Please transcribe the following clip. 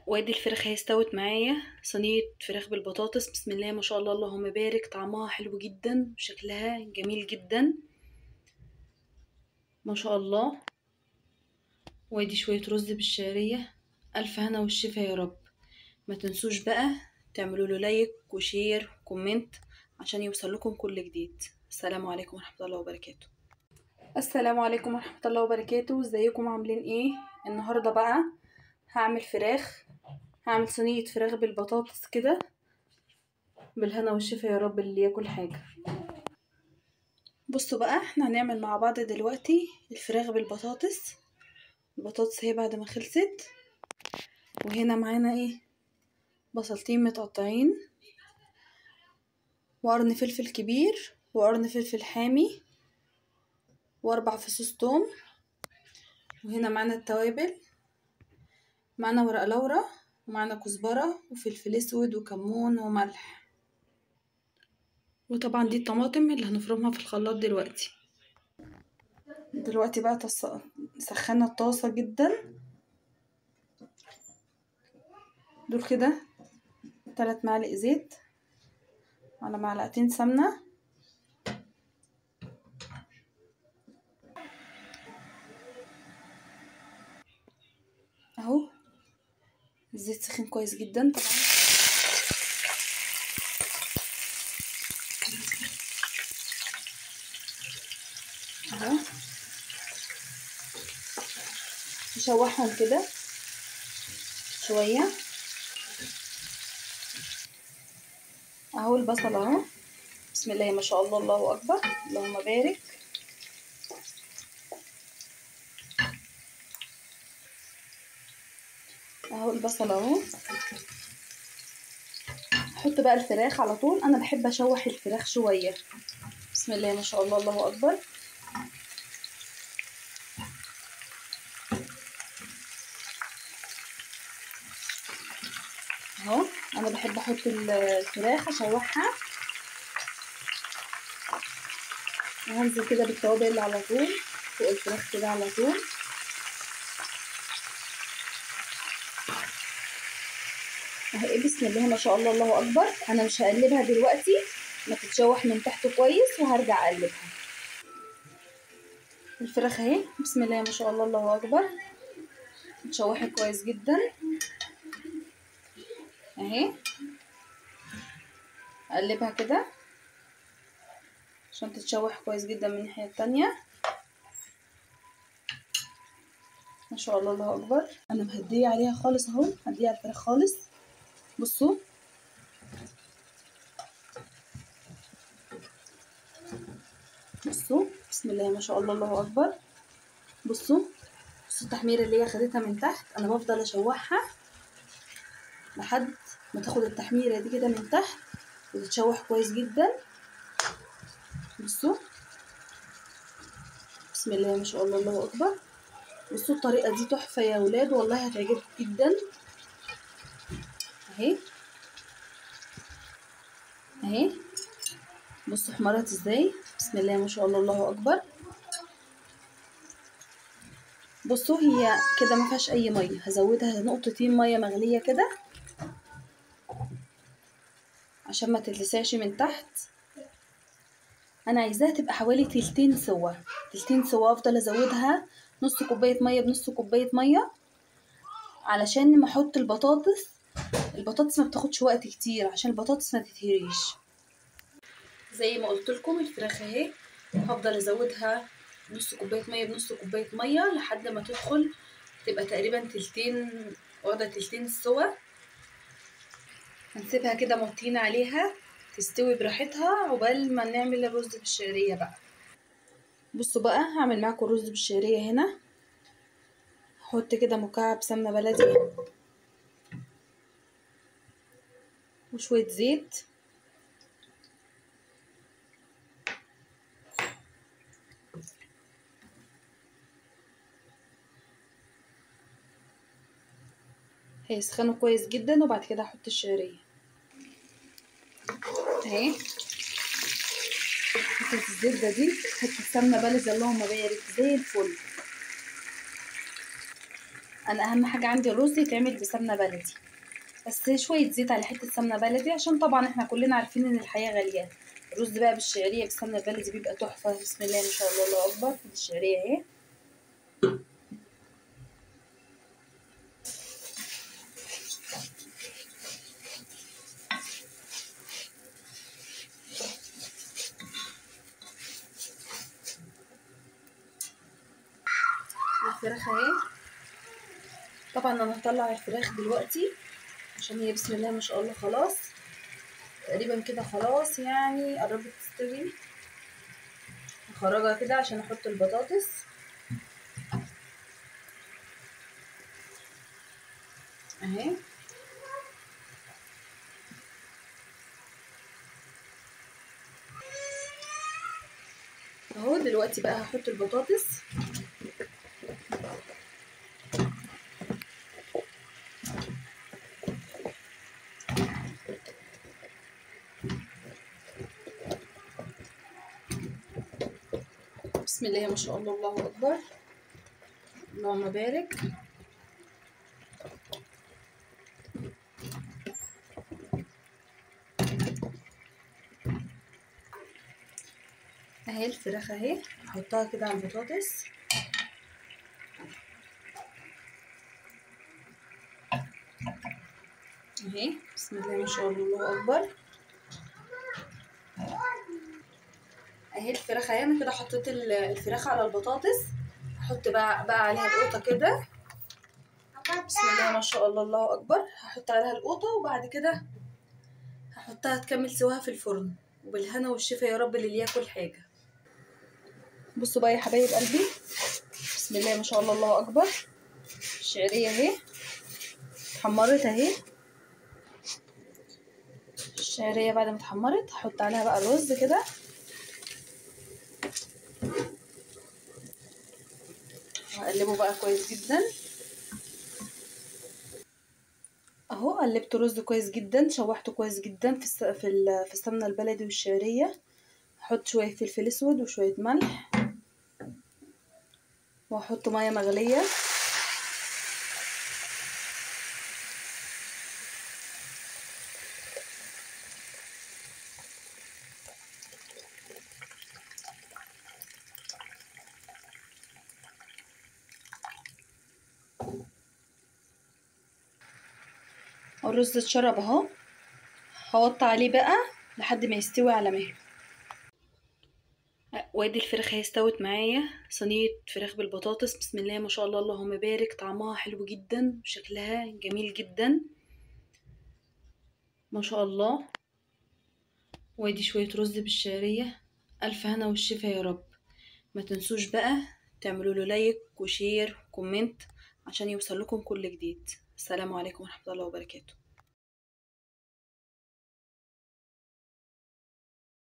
وادي الفراخ هي استوت معايا. صينية فراخ بالبطاطس، بسم الله ما شاء الله اللهم بارك. طعمها حلو جدا وشكلها جميل جدا ما شاء الله. وادي شوية رز بالشعرية. ألف هنا والشفا يا رب. ما تنسوش بقى تعملوا له لايك وشير وكومنت عشان يوصل لكم كل جديد. السلام عليكم ورحمة الله وبركاته. السلام عليكم ورحمة الله وبركاته. ازيكم عاملين ايه؟ النهاردة بقى هعمل فراخ. هعمل صينية فراخ بالبطاطس كده. بالهنا والشفا يا رب اللي ياكل حاجة. بصوا بقى احنا هنعمل مع بعض دلوقتي الفراخ بالبطاطس. البطاطس هي بعد ما خلصت. وهنا معانا ايه؟ بصلتين متقطعين، وقرن فلفل كبير، وقرن فلفل حامي، واربع فصوص توم. وهنا معانا التوابل، معانا ورق لورا، ومعانا كزبرة وفلفل اسود وكمون وملح. وطبعا دي الطماطم اللي هنفرمها في الخلاط دلوقتي. دلوقتي بقى سخنا الطاسة جدا. دول كده 3 معالق زيت على معلقتين سمنة. اهو الزيت سخن كويس جدا طبعا. اهو نشوحهم كده شوية. اهو البصل اهو، بسم الله ما شاء الله الله اكبر اللهم بارك. اهو البصل اهو. احط بقى الفراخ على طول. انا بحب اشوح الفراخ شوية. بسم الله ما شاء الله الله اكبر. اهو انا بحب احط الفراخ اشوحها، وهنزل كده بالتوابل على طول فوق الفراخ كده على طول. اهي بسم الله ما شاء الله الله اكبر. انا مش هقلبها دلوقتي، ما تتشوح من تحت كويس وهرجع اقلبها. الفراخ اهي بسم الله ما شاء الله الله اكبر، اتشوحت كويس جدا اهي. اقلبها كده عشان تتشوح كويس جدا من الناحيه التانية. ما شاء الله الله اكبر. انا مهديه عليها خالص اهو، مهديه على الفراخ خالص. بصوا بصوا بسم الله ما شاء الله الله اكبر. بصوا بصوا التحميره اللي هي خدتها من تحت. انا بفضل اشوحها لحد ما تاخد التحميره دي كده من تحت وتتشوح كويس جدا. بصوا بسم الله ما شاء الله الله اكبر. بصوا الطريقه دي تحفه يا ولاد، والله هتعجبكم جدا. اهي اهي بصوا احمرت ازاي. بسم الله ما شاء الله الله اكبر. بصوا هي كده ما فيهاش اي ميه، هزودها نقطتين ميه مغليه كده عشان ما تتلسعش من تحت. انا عايزاها تبقى حوالي تلتين سوا. تلتين سوا افضل ازودها نص كوبايه ميه بنص كوبايه ميه علشان ما احط البطاطس. البطاطس ما بتاخدش وقت كتير عشان البطاطس ما تتهريش. زي ما قلت لكم الفراخ اهي هفضل ازودها نص كوبايه ميه بنص كوبايه ميه لحد ما تدخل تبقى تقريبا تلتين، واخده تلتين سوا. هنسيبها كده موطين عليها تستوي براحتها عقبال ما نعمل الرز بالشعريه بقى. بصوا بقى هعمل معاكم الرز بالشعريه. هنا هحط كده مكعب سمنه بلدي وشويه زيت. هيسخنوا كويس جدا وبعد كده هحط الشعريه اهي. حته الزبده دي حته سمنه بلدي اللهم بارك زي الفل. انا اهم حاجه عندي الرز يتعمل بسمنه بلدي، بس شويه زيت على حته سمنه بلدي، عشان طبعا احنا كلنا عارفين ان الحياه غاليه. الرز بقى بالشعريه بالسمنه البلدي بيبقى تحفه. بسم الله ما شاء الله، الله اكبر. الشعريه اهي. الفراخ اهي. طبعا انا هطلع الفراخ دلوقتي عشان هي بسم الله ما شاء الله خلاص تقريبا كده، خلاص يعني قربت تستوي. هخرجها كده عشان احط البطاطس اهي. اهو دلوقتي بقى هحط البطاطس. بسم الله ما شاء الله، الله اكبر، اللهم بارك. اهي الفراخ اهي، هحطها كده على البطاطس اهي. بسم الله ما شاء الله، الله اكبر. اهي الفراخ اهي. انا كده حطيت الفراخ على البطاطس. هحط بقى عليها القوطه كده. بسم الله ما شاء الله، الله اكبر. هحط عليها القوطه وبعد كده هحطها تكمل سواها في الفرن. وبالهنا والشفا يا رب للي ياكل حاجه. بصوا بقى يا حبايب قلبي، بسم الله ما شاء الله، الله اكبر. الشعريه اهي اتحمرت اهي. الشعريه بعد ما اتحمرت هحط عليها بقى الرز كده، وهقلبه بقى كويس جدا اهو. قلبت رز كويس جدا، شوحته كويس جدا في السمنه البلدي والشعريه. هحط شويه فلفل اسود وشويه ملح، وهحط ميه مغليه. الرز اتشرب اهو. هوطي عليه بقى لحد ما يستوي على مهله. وادي الفراخ هي استوت معايا. صينيه فراخ بالبطاطس، بسم الله ما شاء الله، اللهم بارك. طعمها حلو جدا وشكلها جميل جدا ما شاء الله. وادي شويه رز بالشعريه. الف هنا والشفا يا رب. ما تنسوش بقى تعملوا له لايك وشير وكومنت عشان يوصل لكم كل جديد. السلام عليكم ورحمه الله وبركاته.